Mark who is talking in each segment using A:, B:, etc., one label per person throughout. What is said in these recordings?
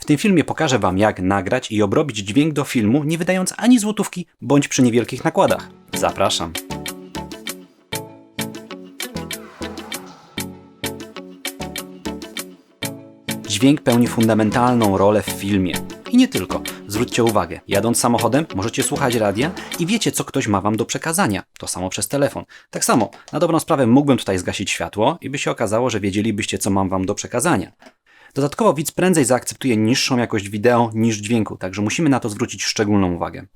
A: tym filmie pokażę Wam, jak nagrać i obrobić dźwięk do filmu, nie wydając ani złotówki, bądź przy niewielkich nakładach. Zapraszam. Dźwięk pełni fundamentalną rolę w filmie. I nie tylko. Zwróćcie uwagę, jadąc samochodem możecie słuchać radia i wiecie, co ktoś ma Wam do przekazania. To samo przez telefon. Tak samo, na dobrą sprawę mógłbym tutaj zgasić światło i by się okazało, że wiedzielibyście, co mam Wam do przekazania. Dodatkowo widz prędzej zaakceptuje niższą jakość wideo niż dźwięku, także musimy na to zwrócić szczególną uwagę.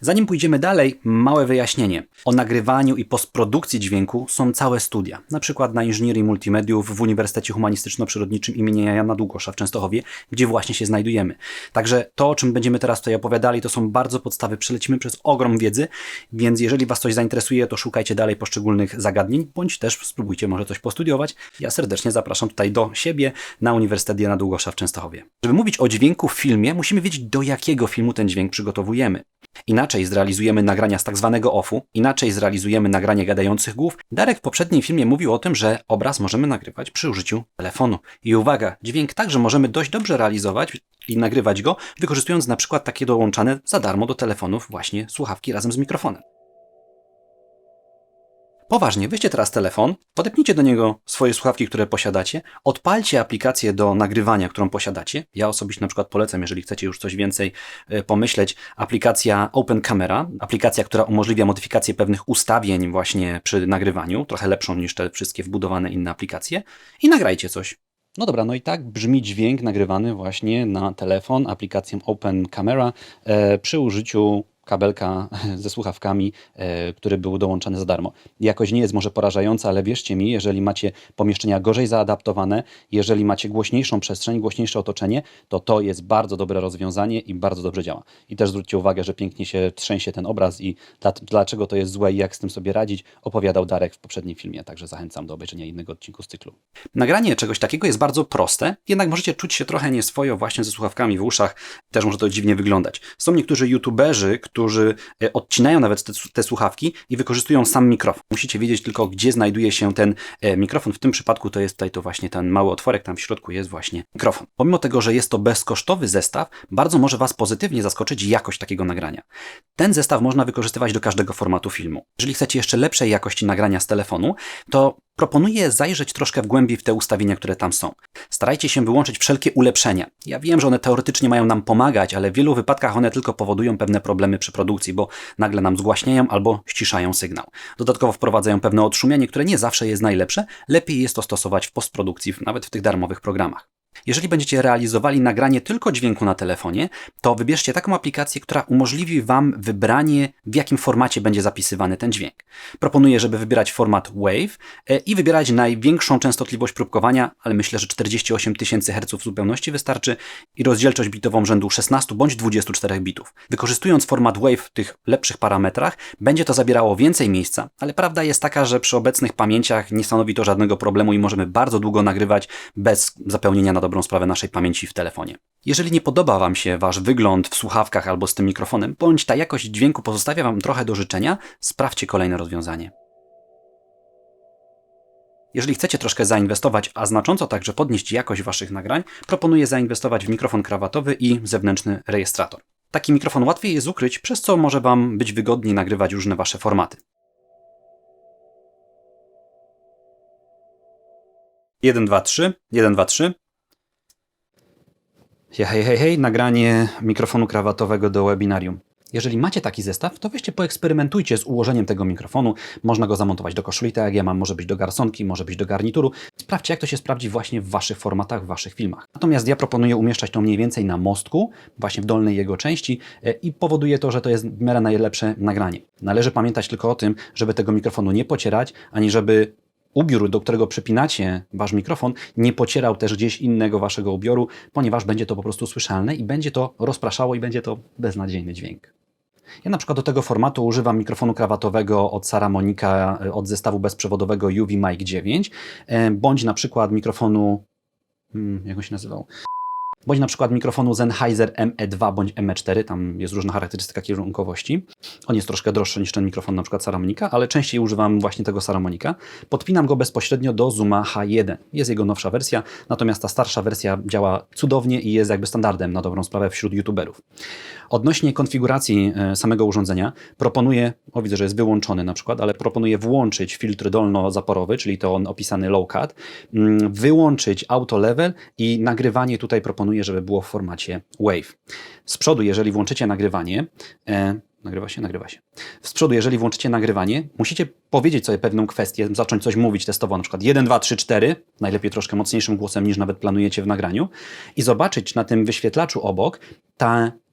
A: Zanim pójdziemy dalej, małe wyjaśnienie. O nagrywaniu i postprodukcji dźwięku są całe studia. Na przykład na Inżynierii Multimediów w Uniwersytecie Humanistyczno-Przyrodniczym im. Jana Długosza w Częstochowie, gdzie właśnie się znajdujemy. Także to, o czym będziemy teraz tutaj opowiadali, to są bardzo podstawy. Przelecimy przez ogrom wiedzy, więc jeżeli Was coś zainteresuje, to szukajcie dalej poszczególnych zagadnień, bądź też spróbujcie może coś postudiować. Ja serdecznie zapraszam tutaj do siebie na Uniwersytet Jana Długosza w Częstochowie. Żeby mówić o dźwięku w filmie, musimy wiedzieć, do jakiego filmu ten dźwięk przygotowujemy. Inaczej zrealizujemy nagrania z tak zwanego offu, inaczej zrealizujemy nagranie gadających głów. Darek w poprzednim filmie mówił o tym, że obraz możemy nagrywać przy użyciu telefonu. I uwaga, dźwięk także możemy dość dobrze realizować i nagrywać go, wykorzystując na przykład takie dołączane za darmo do telefonów właśnie słuchawki razem z mikrofonem. Poważnie, weźcie teraz telefon, podepnijcie do niego swoje słuchawki, które posiadacie, odpalcie aplikację do nagrywania, którą posiadacie. Ja osobiście na przykład polecam, jeżeli chcecie już coś więcej pomyśleć, aplikacja Open Camera, aplikacja, która umożliwia modyfikację pewnych ustawień właśnie przy nagrywaniu, trochę lepszą niż te wszystkie wbudowane inne aplikacje i nagrajcie coś. No dobra, no i tak brzmi dźwięk nagrywany właśnie na telefon aplikacją Open Camera przy użyciu kabelka ze słuchawkami, który był dołączony za darmo. Jakość nie jest może porażająca, ale wierzcie mi, jeżeli macie pomieszczenia gorzej zaadaptowane, jeżeli macie głośniejszą przestrzeń, głośniejsze otoczenie, to to jest bardzo dobre rozwiązanie i bardzo dobrze działa. I też zwróćcie uwagę, że pięknie się trzęsie ten obraz i dlaczego to jest złe i jak z tym sobie radzić, opowiadał Darek w poprzednim filmie, także zachęcam do obejrzenia innego odcinku z cyklu. Nagranie czegoś takiego jest bardzo proste, jednak możecie czuć się trochę nieswojo właśnie ze słuchawkami w uszach, też może to dziwnie wyglądać. Są niektórzy youtuberzy, którzy odcinają nawet te słuchawki i wykorzystują sam mikrofon. Musicie wiedzieć tylko, gdzie znajduje się ten mikrofon. W tym przypadku to jest tutaj to właśnie ten mały otworek, tam w środku jest właśnie mikrofon. Pomimo tego, że jest to bezkosztowy zestaw, bardzo może Was pozytywnie zaskoczyć jakość takiego nagrania. Ten zestaw można wykorzystywać do każdego formatu filmu. Jeżeli chcecie jeszcze lepszej jakości nagrania z telefonu, to proponuję zajrzeć troszkę w głębiej w te ustawienia, które tam są. Starajcie się wyłączyć wszelkie ulepszenia. Ja wiem, że one teoretycznie mają nam pomagać, ale w wielu wypadkach one tylko powodują pewne problemy przy produkcji, bo nagle nam zgłaśniają albo ściszają sygnał. Dodatkowo wprowadzają pewne odszumienie, które nie zawsze jest najlepsze. Lepiej jest to stosować w postprodukcji, nawet w tych darmowych programach. Jeżeli będziecie realizowali nagranie tylko dźwięku na telefonie, to wybierzcie taką aplikację, która umożliwi Wam wybranie, w jakim formacie będzie zapisywany ten dźwięk. Proponuję, żeby wybierać format WAV i wybierać największą częstotliwość próbkowania, ale myślę, że 48 000 Hz w zupełności wystarczy i rozdzielczość bitową rzędu 16 bądź 24 bitów. Wykorzystując format WAV w tych lepszych parametrach, będzie to zabierało więcej miejsca, ale prawda jest taka, że przy obecnych pamięciach nie stanowi to żadnego problemu i możemy bardzo długo nagrywać bez zapełnienia na dobrą sprawę naszej pamięci w telefonie. Jeżeli nie podoba Wam się Wasz wygląd w słuchawkach albo z tym mikrofonem, bądź ta jakość dźwięku pozostawia Wam trochę do życzenia, sprawdźcie kolejne rozwiązanie. Jeżeli chcecie troszkę zainwestować, a znacząco także podnieść jakość Waszych nagrań, proponuję zainwestować w mikrofon krawatowy i zewnętrzny rejestrator. Taki mikrofon łatwiej jest ukryć, przez co może Wam być wygodniej nagrywać różne Wasze formaty. 1, 2, 3, 1, 2, 3. Hej, nagranie mikrofonu krawatowego do webinarium. Jeżeli macie taki zestaw, to weźcie poeksperymentujcie z ułożeniem tego mikrofonu. Można go zamontować do koszuli, tak jak ja mam, może być do garsonki, może być do garnituru. Sprawdźcie, jak to się sprawdzi właśnie w Waszych formatach, w Waszych filmach. Natomiast ja proponuję umieszczać to mniej więcej na mostku, właśnie w dolnej jego części i powoduje to, że to jest w miarę najlepsze nagranie. Należy pamiętać tylko o tym, żeby tego mikrofonu nie pocierać, ani żeby ubiór, do którego przypinacie Wasz mikrofon, nie pocierał też gdzieś innego Waszego ubioru, ponieważ będzie to po prostu słyszalne i będzie to rozpraszało i będzie to beznadziejny dźwięk. Ja na przykład do tego formatu używam mikrofonu krawatowego od Saramonica od zestawu bezprzewodowego UV Mic 9, bądź na przykład mikrofonu, jak on się nazywał? bądź na przykład mikrofonu Sennheiser ME2 bądź ME4, tam jest różna charakterystyka kierunkowości. On jest troszkę droższy niż ten mikrofon na przykład Saramonica, ale częściej używam właśnie tego Saramonica. Podpinam go bezpośrednio do Zooma H1. Jest jego nowsza wersja, natomiast ta starsza wersja działa cudownie i jest jakby standardem na dobrą sprawę wśród youtuberów. Odnośnie konfiguracji samego urządzenia proponuję, widzę, że jest wyłączony na przykład, ale proponuję włączyć filtr dolno-zaporowy, czyli to on opisany low cut, wyłączyć auto level i nagrywanie tutaj proponuję, żeby było w formacie WAV. Z przodu, jeżeli włączycie nagrywanie, Nagrywa się. Z przodu, jeżeli włączycie nagrywanie, musicie powiedzieć sobie pewną kwestię, zacząć coś mówić testowo, na przykład 1, 2, 3, 4, najlepiej troszkę mocniejszym głosem niż nawet planujecie w nagraniu i zobaczyć na tym wyświetlaczu obok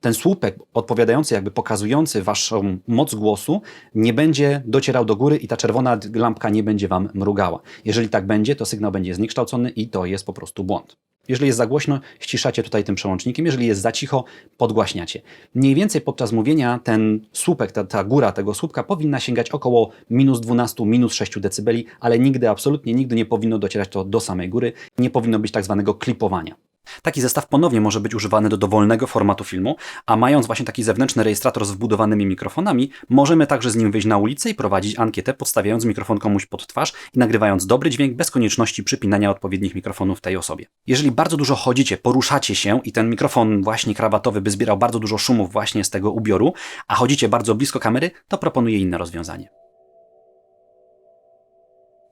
A: ten słupek odpowiadający, jakby pokazujący waszą moc głosu nie będzie docierał do góry i ta czerwona lampka nie będzie wam mrugała. Jeżeli tak będzie, to sygnał będzie zniekształcony i to jest po prostu błąd. Jeżeli jest za głośno, ściszacie tutaj tym przełącznikiem. Jeżeli jest za cicho, podgłaśniacie. Mniej więcej podczas mówienia ten słupek, ta góra tego słupka powinna sięgać około -12, -6 dB, ale nigdy, absolutnie nigdy nie powinno docierać to do samej góry. Nie powinno być tak zwanego klipowania. Taki zestaw ponownie może być używany do dowolnego formatu filmu, a mając właśnie taki zewnętrzny rejestrator z wbudowanymi mikrofonami, możemy także z nim wyjść na ulicę i prowadzić ankietę, podstawiając mikrofon komuś pod twarz i nagrywając dobry dźwięk bez konieczności przypinania odpowiednich mikrofonów tej osobie. Jeżeli bardzo dużo chodzicie, poruszacie się i ten mikrofon właśnie krawatowy by zbierał bardzo dużo szumów właśnie z tego ubioru, a chodzicie bardzo blisko kamery, to proponuję inne rozwiązanie.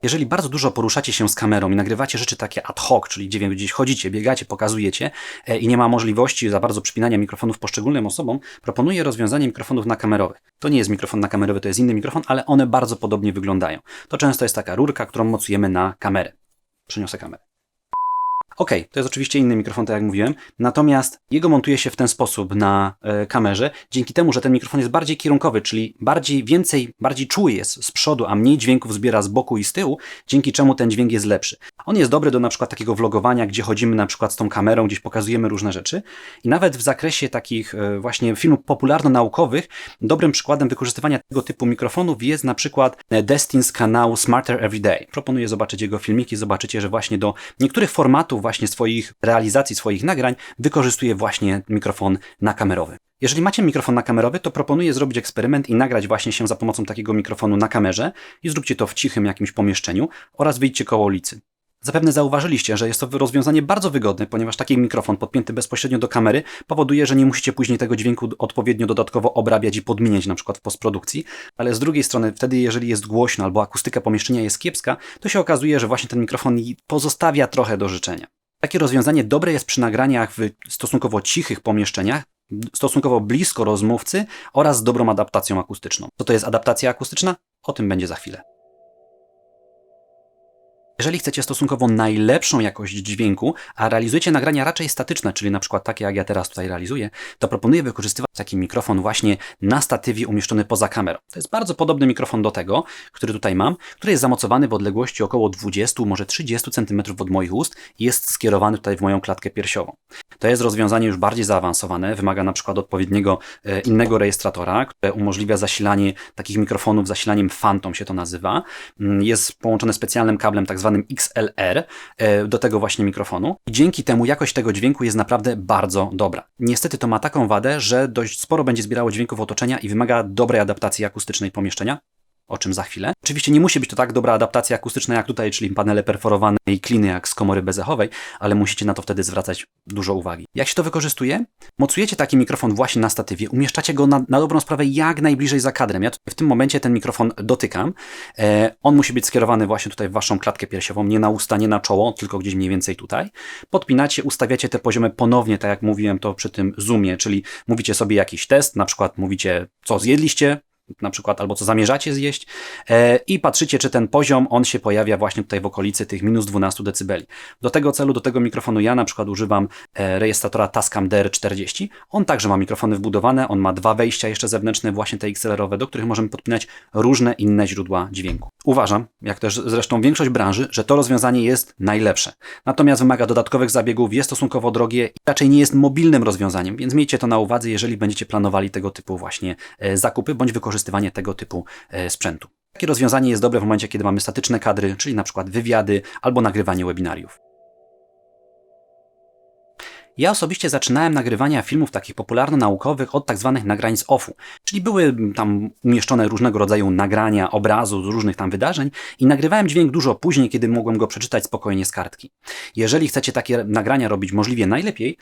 A: Jeżeli bardzo dużo poruszacie się z kamerą i nagrywacie rzeczy takie ad hoc, czyli gdzieś chodzicie, biegacie, pokazujecie i nie ma możliwości za bardzo przypinania mikrofonów poszczególnym osobom, proponuję rozwiązanie mikrofonów nakamerowych. To nie jest mikrofon nakamerowy, to jest inny mikrofon, ale one bardzo podobnie wyglądają. To często jest taka rurka, którą mocujemy na kamerę. Przeniosę kamerę. Ok, to jest oczywiście inny mikrofon, tak jak mówiłem, natomiast jego montuje się w ten sposób na kamerze, dzięki temu, że ten mikrofon jest bardziej kierunkowy, czyli bardziej czuły jest z przodu, a mniej dźwięków zbiera z boku i z tyłu, dzięki czemu ten dźwięk jest lepszy. On jest dobry do na przykład takiego vlogowania, gdzie chodzimy na przykład z tą kamerą, gdzieś pokazujemy różne rzeczy i nawet w zakresie takich właśnie filmów popularno-naukowych dobrym przykładem wykorzystywania tego typu mikrofonów jest na przykład Destin's kanał Smarter Every Day. Proponuję zobaczyć jego filmiki, zobaczycie, że właśnie do niektórych formatów właśnie swoich realizacji, swoich nagrań wykorzystuje właśnie mikrofon nakamerowy. Jeżeli macie mikrofon nakamerowy, to proponuję zrobić eksperyment i nagrać właśnie się za pomocą takiego mikrofonu na kamerze i zróbcie to w cichym jakimś pomieszczeniu oraz wyjdźcie koło ulicy. Zapewne zauważyliście, że jest to rozwiązanie bardzo wygodne, ponieważ taki mikrofon podpięty bezpośrednio do kamery powoduje, że nie musicie później tego dźwięku odpowiednio dodatkowo obrabiać i podmieniać na przykład w postprodukcji, ale z drugiej strony wtedy, jeżeli jest głośno albo akustyka pomieszczenia jest kiepska, to się okazuje, że właśnie ten mikrofon pozostawia trochę do życzenia. Takie rozwiązanie dobre jest przy nagraniach w stosunkowo cichych pomieszczeniach, stosunkowo blisko rozmówcy oraz z dobrą adaptacją akustyczną. Co to jest adaptacja akustyczna? O tym będzie za chwilę. Jeżeli chcecie stosunkowo najlepszą jakość dźwięku, a realizujecie nagrania raczej statyczne, czyli na przykład takie jak ja teraz tutaj realizuję, to proponuję wykorzystywać taki mikrofon właśnie na statywie umieszczony poza kamerą. To jest bardzo podobny mikrofon do tego, który tutaj mam, który jest zamocowany w odległości około 20, może 30 cm od moich ust i jest skierowany tutaj w moją klatkę piersiową. To jest rozwiązanie już bardziej zaawansowane, wymaga na przykład odpowiedniego innego rejestratora, które umożliwia zasilanie takich mikrofonów zasilaniem Phantom się to nazywa. Jest połączone specjalnym kablem tak zwanym XLR do tego właśnie mikrofonu. I dzięki temu jakość tego dźwięku jest naprawdę bardzo dobra. Niestety to ma taką wadę, że dość sporo będzie zbierało dźwięków otoczenia i wymaga dobrej adaptacji akustycznej pomieszczenia, o czym za chwilę. Oczywiście nie musi być to tak dobra adaptacja akustyczna jak tutaj, czyli panele perforowane i kliny jak z komory bezechowej, ale musicie na to wtedy zwracać dużo uwagi. Jak się to wykorzystuje? Mocujecie taki mikrofon właśnie na statywie, umieszczacie go na dobrą sprawę jak najbliżej za kadrem. Ja w tym momencie ten mikrofon dotykam. On musi być skierowany właśnie tutaj w waszą klatkę piersiową, nie na usta, nie na czoło, tylko gdzieś mniej więcej tutaj. Podpinacie, ustawiacie te poziomy ponownie, tak jak mówiłem to przy tym zoomie, czyli mówicie sobie jakiś test, na przykład mówicie, co zjedliście, na przykład, albo co zamierzacie zjeść i patrzycie, czy ten poziom, on się pojawia właśnie tutaj w okolicy tych -12 dB. Do tego celu, do tego mikrofonu ja na przykład używam rejestratora Tascam DR40. On także ma mikrofony wbudowane, on ma 2 wejścia jeszcze zewnętrzne, właśnie te XLR-owe, do których możemy podpinać różne inne źródła dźwięku. Uważam, jak też zresztą większość branży, że to rozwiązanie jest najlepsze. Natomiast wymaga dodatkowych zabiegów, jest stosunkowo drogie i raczej nie jest mobilnym rozwiązaniem, więc miejcie to na uwadze, jeżeli będziecie planowali tego typu właśnie zakupy, bądź wykorzystywanie tego typu sprzętu. Takie rozwiązanie jest dobre w momencie, kiedy mamy statyczne kadry, czyli na przykład wywiady albo nagrywanie webinariów. Ja osobiście zaczynałem nagrywania filmów takich popularno-naukowych od tak zwanych nagrań z offu, czyli były tam umieszczone różnego rodzaju nagrania obrazu z różnych tam wydarzeń i nagrywałem dźwięk dużo później, kiedy mogłem go przeczytać spokojnie z kartki. Jeżeli chcecie takie nagrania robić możliwie najlepiej,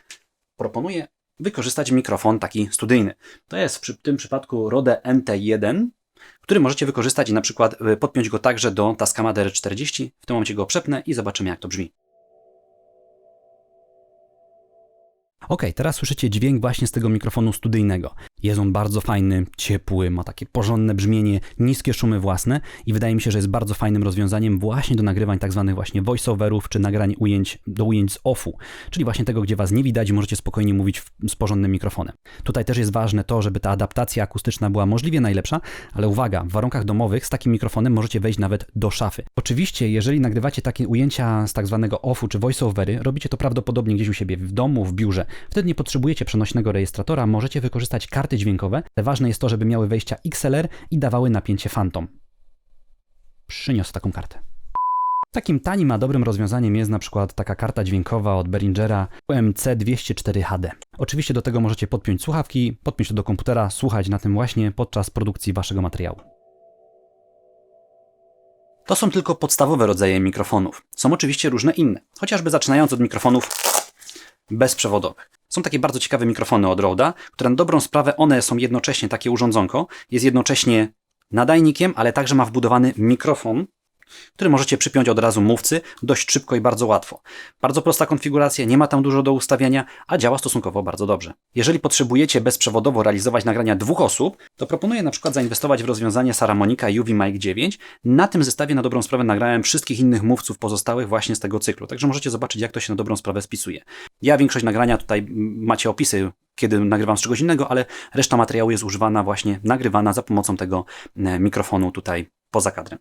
A: proponuję wykorzystać mikrofon taki studyjny. To jest w tym przypadku Rode NT1, który możecie wykorzystać i na przykład podpiąć go także do Tascama DR40. W tym momencie go przepnę i zobaczymy, jak to brzmi. Ok, teraz słyszycie dźwięk właśnie z tego mikrofonu studyjnego. Jest on bardzo fajny, ciepły, ma takie porządne brzmienie, niskie szumy własne i wydaje mi się, że jest bardzo fajnym rozwiązaniem właśnie do nagrywań tak zwanych właśnie voiceoverów czy nagrań do ujęć z offu, czyli właśnie tego, gdzie was nie widać i możecie spokojnie mówić z porządnym mikrofonem. Tutaj też jest ważne to, żeby ta adaptacja akustyczna była możliwie najlepsza, ale uwaga, w warunkach domowych z takim mikrofonem możecie wejść nawet do szafy. Oczywiście, jeżeli nagrywacie takie ujęcia z tak zwanego offu czy voiceovery, robicie to prawdopodobnie gdzieś u siebie w domu, w biurze. Wtedy nie potrzebujecie przenośnego rejestratora, możecie wykorzystać karty dźwiękowe. Ważne jest to, żeby miały wejścia XLR i dawały napięcie Phantom. Przyniosę taką kartę. Takim tanim, a dobrym rozwiązaniem jest na przykład taka karta dźwiękowa od Behringera UMC204HD. Oczywiście do tego możecie podpiąć słuchawki, podpiąć to do komputera, słuchać na tym właśnie podczas produkcji waszego materiału. To są tylko podstawowe rodzaje mikrofonów. Są oczywiście różne inne, chociażby zaczynając od mikrofonów bezprzewodowych. Są takie bardzo ciekawe mikrofony od Rode'a, które na dobrą sprawę one są jednocześnie takie urządzonko, jest jednocześnie nadajnikiem, ale także ma wbudowany mikrofon, który możecie przypiąć od razu mówcy dość szybko i bardzo łatwo. Bardzo prosta konfiguracja, nie ma tam dużo do ustawiania, a działa stosunkowo bardzo dobrze. Jeżeli potrzebujecie bezprzewodowo realizować nagrania 2 osób, to proponuję na przykład zainwestować w rozwiązanie Saramonica UV Mic 9. Na tym zestawie na dobrą sprawę nagrałem wszystkich innych mówców pozostałych właśnie z tego cyklu, także możecie zobaczyć, jak to się na dobrą sprawę spisuje. Ja większość nagrania, tutaj macie opisy, kiedy nagrywam z czegoś innego, ale reszta materiału jest używana właśnie, nagrywana za pomocą tego mikrofonu tutaj poza kadrem.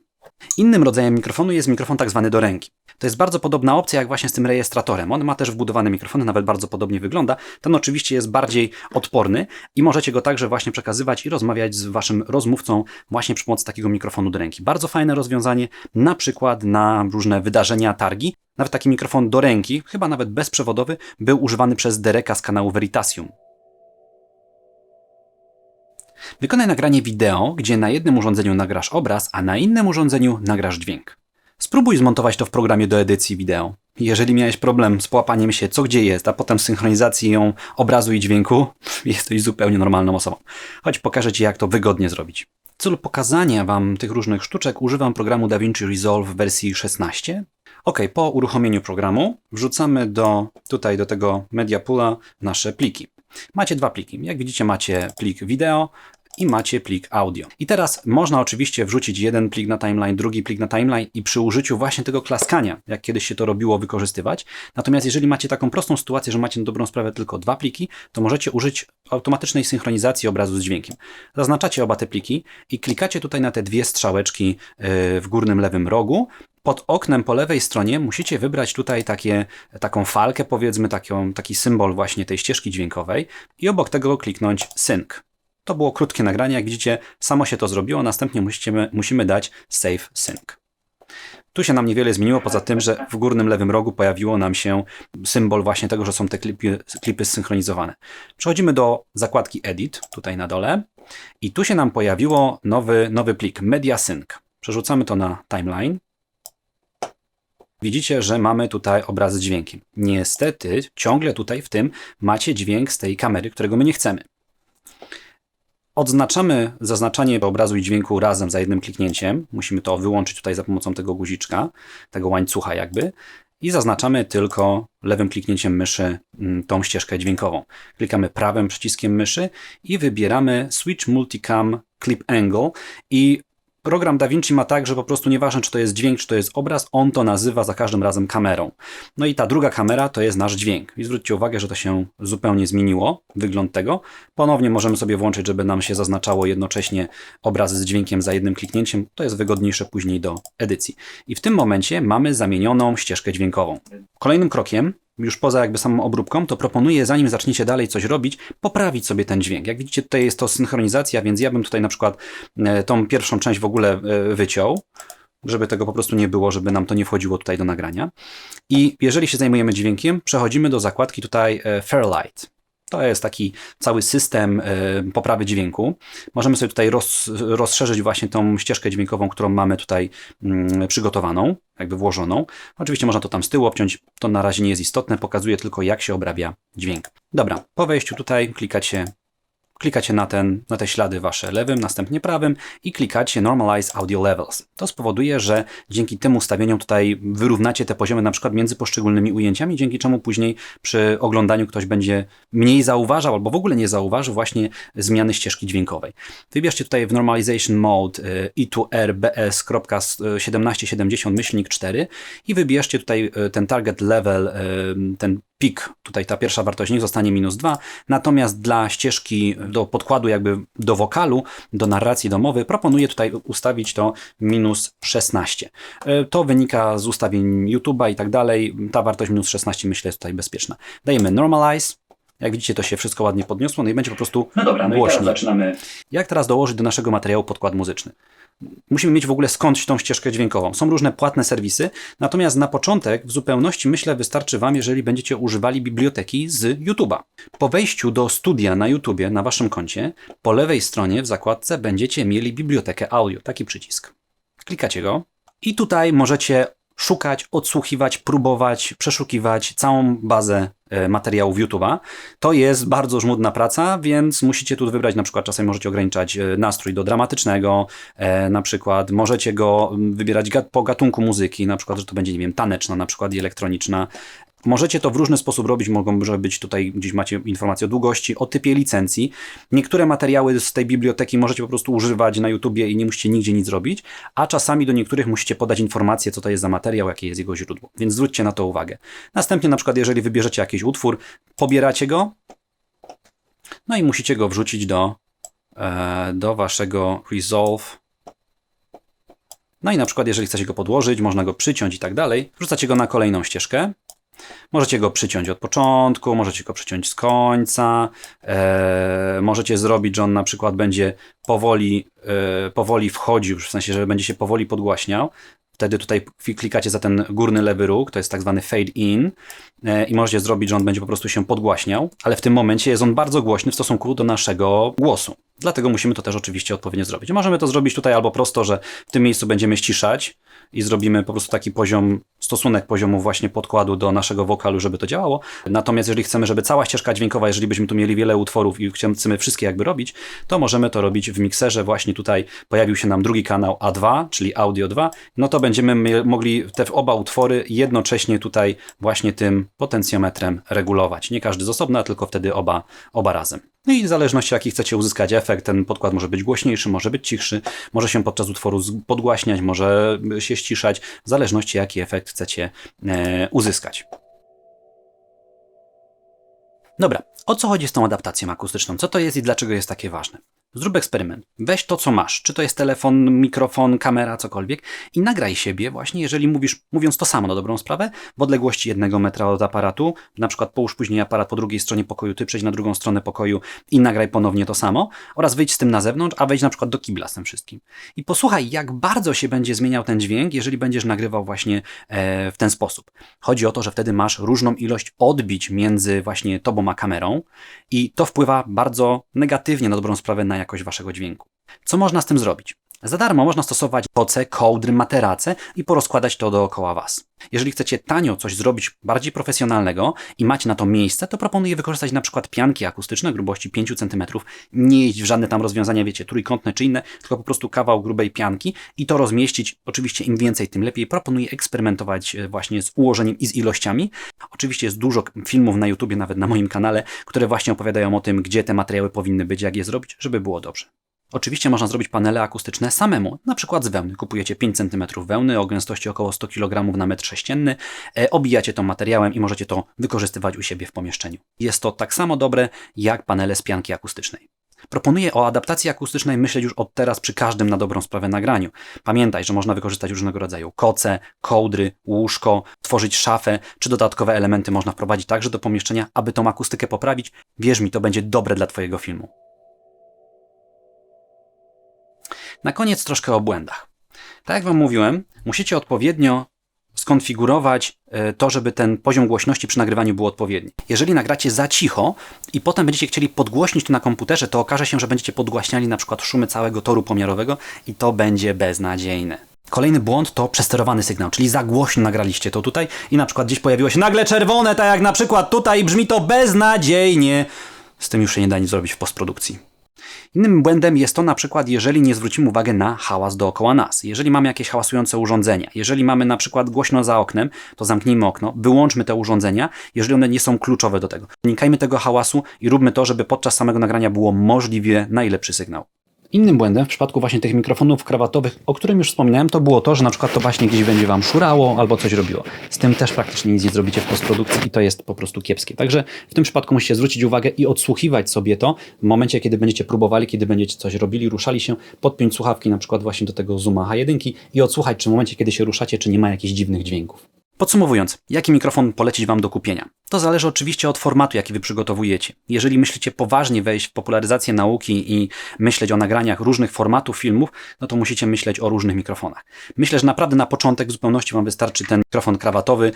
A: Innym rodzajem mikrofonu jest mikrofon tak zwany do ręki. To jest bardzo podobna opcja jak właśnie z tym rejestratorem. On ma też wbudowane mikrofony, nawet bardzo podobnie wygląda. Ten oczywiście jest bardziej odporny i możecie go także właśnie przekazywać i rozmawiać z waszym rozmówcą właśnie przy pomocy takiego mikrofonu do ręki. Bardzo fajne rozwiązanie, na przykład na różne wydarzenia, targi. Nawet taki mikrofon do ręki, chyba nawet bezprzewodowy, był używany przez Dereka z kanału Veritasium. Wykonaj nagranie wideo, gdzie na jednym urządzeniu nagrasz obraz, a na innym urządzeniu nagrasz dźwięk. Spróbuj zmontować to w programie do edycji wideo. Jeżeli miałeś problem z połapaniem się, co gdzie jest, a potem z synchronizacją obrazu i dźwięku, jesteś zupełnie normalną osobą. Chodź pokażę Ci, jak to wygodnie zrobić. W celu pokazania Wam tych różnych sztuczek używam programu DaVinci Resolve w wersji 16. Ok, po uruchomieniu programu wrzucamy tutaj do tego Media Poola nasze pliki. Macie 2 pliki. Jak widzicie, macie plik wideo i macie plik audio. I teraz można oczywiście wrzucić jeden plik na timeline, drugi plik na timeline i przy użyciu właśnie tego klaskania, jak kiedyś się to robiło, wykorzystywać. Natomiast jeżeli macie taką prostą sytuację, że macie na dobrą sprawę tylko 2 pliki, to możecie użyć automatycznej synchronizacji obrazu z dźwiękiem. Zaznaczacie oba te pliki i klikacie tutaj na te 2 strzałeczki w górnym lewym rogu. Pod oknem po lewej stronie musicie wybrać tutaj taką falkę, powiedzmy, taki symbol właśnie tej ścieżki dźwiękowej i obok tego kliknąć Sync. To było krótkie nagranie, jak widzicie, samo się to zrobiło, następnie musimy dać Save Sync. Tu się nam niewiele zmieniło, poza tym, że w górnym lewym rogu pojawiło nam się symbol właśnie tego, że są te klipy zsynchronizowane. Przechodzimy do zakładki Edit, tutaj na dole i tu się nam pojawiło nowy plik, Media Sync. Przerzucamy to na timeline. Widzicie, że mamy tutaj obraz z dźwiękiem. Niestety, ciągle tutaj w tym macie dźwięk z tej kamery, którego my nie chcemy. Odznaczamy zaznaczanie obrazu i dźwięku razem za jednym kliknięciem. Musimy to wyłączyć tutaj za pomocą tego guziczka, tego łańcucha jakby. I zaznaczamy tylko lewym kliknięciem myszy tą ścieżkę dźwiękową. Klikamy prawym przyciskiem myszy i wybieramy Switch Multicam Clip Angle i program DaVinci ma tak, że po prostu nieważne, czy to jest dźwięk, czy to jest obraz, on to nazywa za każdym razem kamerą. No i ta druga kamera to jest nasz dźwięk. I zwróćcie uwagę, że to się zupełnie zmieniło, wygląd tego. Ponownie możemy sobie włączyć, żeby nam się zaznaczało jednocześnie obraz z dźwiękiem za jednym kliknięciem. To jest wygodniejsze później do edycji. I w tym momencie mamy zamienioną ścieżkę dźwiękową. Kolejnym krokiem, już poza jakby samą obróbką, to proponuję, zanim zaczniecie dalej coś robić, poprawić sobie ten dźwięk. Jak widzicie, tutaj jest to synchronizacja, więc ja bym tutaj na przykład tą pierwszą część w ogóle wyciął. żeby tego po prostu nie było, żeby nam to nie wchodziło tutaj do nagrania. I jeżeli się zajmujemy dźwiękiem, przechodzimy do zakładki tutaj Fairlight. To jest taki cały system poprawy dźwięku. Możemy sobie tutaj rozszerzyć właśnie tą ścieżkę dźwiękową, którą mamy tutaj przygotowaną, jakby włożoną. Oczywiście można to tam z tyłu obciąć, to na razie nie jest istotne, pokazuje tylko jak się obrabia dźwięk. Dobra, po wejściu tutaj klikacie na te ślady wasze lewym, następnie prawym i klikacie Normalize Audio Levels. To spowoduje, że dzięki tym ustawieniom tutaj wyrównacie te poziomy na przykład między poszczególnymi ujęciami, dzięki czemu później przy oglądaniu ktoś będzie mniej zauważał albo w ogóle nie zauważy właśnie zmiany ścieżki dźwiękowej. Wybierzcie tutaj w Normalization Mode i2RBS.1770-4 i wybierzcie tutaj ten target level, ten pik, tutaj ta pierwsza wartość niech zostanie -2, natomiast dla ścieżki do podkładu jakby do wokalu, do narracji domowej proponuję tutaj ustawić to -16. To wynika z ustawień YouTube'a i tak dalej, ta wartość -16 myślę jest tutaj bezpieczna. Dajemy Normalize. Jak widzicie, to się wszystko ładnie podniosło, no i będzie po prostu głośniej. I teraz zaczynamy. Jak teraz dołożyć do naszego materiału podkład muzyczny? Musimy mieć w ogóle skądś tą ścieżkę dźwiękową. Są różne płatne serwisy, natomiast na początek w zupełności myślę wystarczy Wam, jeżeli będziecie używali biblioteki z YouTube'a. Po wejściu do studia na YouTubie na Waszym koncie, po lewej stronie w zakładce będziecie mieli bibliotekę audio, taki przycisk. Klikacie go i tutaj możecie szukać, odsłuchiwać, próbować, przeszukiwać całą bazę materiałów YouTube'a. To jest bardzo żmudna praca, więc musicie tu wybrać, na przykład czasem możecie ograniczać nastrój do dramatycznego, na przykład możecie go wybierać po gatunku muzyki, na przykład, że to będzie, nie wiem, taneczna, na przykład i elektroniczna. Możecie to w różny sposób robić, może być tutaj, gdzieś macie informacje o długości, o typie licencji. Niektóre materiały z tej biblioteki możecie po prostu używać na YouTubie i nie musicie nigdzie nic robić, a czasami do niektórych musicie podać informację, co to jest za materiał, jakie jest jego źródło. Więc zwróćcie na to uwagę. Następnie na przykład, jeżeli wybierzecie jakiś utwór, pobieracie go, no i musicie go wrzucić do waszego Resolve. No i na przykład, jeżeli chcecie go podłożyć, można go przyciąć i tak dalej, wrzucacie go na kolejną ścieżkę. Możecie go przyciąć od początku, możecie go przyciąć z końca, możecie zrobić, że on na przykład będzie powoli wchodził, w sensie, że będzie się powoli podgłaśniał. Wtedy tutaj klikacie za ten górny lewy róg, to jest tak zwany fade in i możecie zrobić, że on będzie po prostu się podgłaśniał, ale w tym momencie jest on bardzo głośny w stosunku do naszego głosu. Dlatego musimy to też oczywiście odpowiednio zrobić. Możemy to zrobić tutaj albo prosto, że w tym miejscu będziemy ściszać i zrobimy po prostu taki stosunek poziomu właśnie podkładu do naszego wokalu, żeby to działało. Natomiast jeżeli chcemy, żeby cała ścieżka dźwiękowa, jeżeli byśmy tu mieli wiele utworów i chcemy wszystkie jakby robić, to możemy to robić w mikserze. Właśnie tutaj pojawił się nam drugi kanał A2, czyli Audio 2. No to będziemy mogli te oba utwory jednocześnie tutaj właśnie tym potencjometrem regulować. Nie każdy z osobna, tylko wtedy oba razem. No i w zależności jaki chcecie uzyskać efekt, ten podkład może być głośniejszy, może być cichszy, może się podczas utworu podgłaśniać, może się ściszać, w zależności jaki efekt chcecie uzyskać. Dobra, o co chodzi z tą adaptacją akustyczną? Co to jest i dlaczego jest takie ważne? Zrób eksperyment. Weź to, co masz, czy to jest telefon, mikrofon, kamera, cokolwiek i nagraj siebie właśnie, jeżeli mówiąc to samo na dobrą sprawę, w odległości 1 metra od aparatu, na przykład połóż później aparat po drugiej stronie pokoju, ty przejdź na drugą stronę pokoju i nagraj ponownie to samo oraz wyjdź z tym na zewnątrz, a wejdź na przykład do kibla z tym wszystkim. I posłuchaj, jak bardzo się będzie zmieniał ten dźwięk, jeżeli będziesz nagrywał właśnie w ten sposób. Chodzi o to, że wtedy masz różną ilość odbić między właśnie tobą a kamerą i to wpływa bardzo negatywnie na dobrą sprawę na jakość waszego dźwięku. Co można z tym zrobić? Za darmo można stosować koce, kołdry, materace i porozkładać to dookoła was. Jeżeli chcecie tanio coś zrobić bardziej profesjonalnego i macie na to miejsce, to proponuję wykorzystać na przykład pianki akustyczne grubości 5 cm. Nie iść w żadne tam rozwiązania, wiecie, trójkątne czy inne, tylko po prostu kawał grubej pianki i to rozmieścić. Oczywiście im więcej, tym lepiej. Proponuję eksperymentować właśnie z ułożeniem i z ilościami. Oczywiście jest dużo filmów na YouTubie, nawet na moim kanale, które właśnie opowiadają o tym, gdzie te materiały powinny być, jak je zrobić, żeby było dobrze. Oczywiście można zrobić panele akustyczne samemu, na przykład z wełny. Kupujecie 5 cm wełny o gęstości około 100 kg na metr sześcienny, obijacie to materiałem i możecie to wykorzystywać u siebie w pomieszczeniu. Jest to tak samo dobre jak panele z pianki akustycznej. Proponuję o adaptacji akustycznej myśleć już od teraz przy każdym na dobrą sprawę nagraniu. Pamiętaj, że można wykorzystać różnego rodzaju koce, kołdry, łóżko, tworzyć szafę, czy dodatkowe elementy można wprowadzić także do pomieszczenia, aby tą akustykę poprawić. Wierz mi, to będzie dobre dla twojego filmu. Na koniec troszkę o błędach. Tak jak Wam mówiłem, musicie odpowiednio skonfigurować to, żeby ten poziom głośności przy nagrywaniu był odpowiedni. Jeżeli nagracie za cicho i potem będziecie chcieli podgłośnić to na komputerze, to okaże się, że będziecie podgłaśniali na przykład szumy całego toru pomiarowego i to będzie beznadziejne. Kolejny błąd to przesterowany sygnał, czyli za głośno nagraliście to tutaj i na przykład gdzieś pojawiło się nagle czerwone, tak jak na przykład tutaj, brzmi to beznadziejnie. Z tym już się nie da nic zrobić w postprodukcji. Innym błędem jest to na przykład, jeżeli nie zwrócimy uwagi na hałas dookoła nas. Jeżeli mamy jakieś hałasujące urządzenia, jeżeli mamy na przykład głośno za oknem, to zamknijmy okno, wyłączmy te urządzenia, jeżeli one nie są kluczowe do tego. Unikajmy tego hałasu i róbmy to, żeby podczas samego nagrania było możliwie najlepszy sygnał. Innym błędem w przypadku właśnie tych mikrofonów krawatowych, o którym już wspominałem, to było to, że na przykład to właśnie gdzieś będzie Wam szurało albo coś robiło. Z tym też praktycznie nic nie zrobicie w postprodukcji i to jest po prostu kiepskie. Także w tym przypadku musicie zwrócić uwagę i odsłuchiwać sobie to w momencie, kiedy będziecie próbowali, kiedy będziecie coś robili, ruszali się, podpiąć słuchawki na przykład właśnie do tego Zooma H1 i odsłuchać, czy w momencie, kiedy się ruszacie, czy nie ma jakichś dziwnych dźwięków. Podsumowując, jaki mikrofon polecić Wam do kupienia? To zależy oczywiście od formatu, jaki Wy przygotowujecie. Jeżeli myślicie poważnie wejść w popularyzację nauki i myśleć o nagraniach różnych formatów filmów, no to musicie myśleć o różnych mikrofonach. Myślę, że naprawdę na początek w zupełności Wam wystarczy ten mikrofon krawatowy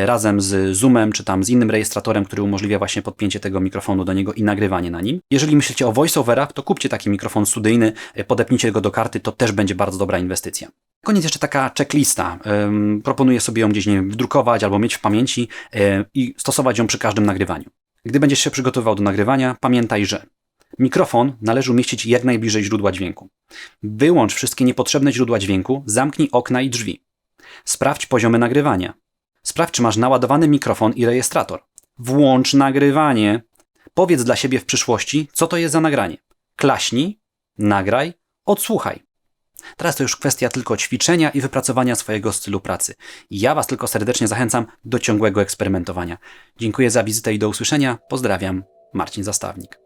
A: razem z Zoomem, czy tam z innym rejestratorem, który umożliwia właśnie podpięcie tego mikrofonu do niego i nagrywanie na nim. Jeżeli myślicie o voiceoverach, to kupcie taki mikrofon studyjny, podepnijcie go do karty, to też będzie bardzo dobra inwestycja. Koniec jeszcze taka checklista. Proponuję sobie ją gdzieś, nie wiem, wdrukować albo mieć w pamięci i stosować ją przy każdym nagrywaniu. Gdy będziesz się przygotowywał do nagrywania, pamiętaj, że mikrofon należy umieścić jak najbliżej źródła dźwięku. Wyłącz wszystkie niepotrzebne źródła dźwięku, zamknij okna i drzwi. Sprawdź poziomy nagrywania. Sprawdź, czy masz naładowany mikrofon i rejestrator. Włącz nagrywanie. Powiedz dla siebie w przyszłości, co to jest za nagranie. Klaśnij, nagraj, odsłuchaj. Teraz to już kwestia tylko ćwiczenia i wypracowania swojego stylu pracy. Ja Was tylko serdecznie zachęcam do ciągłego eksperymentowania. Dziękuję za wizytę i do usłyszenia. Pozdrawiam, Marcin Zastawnik.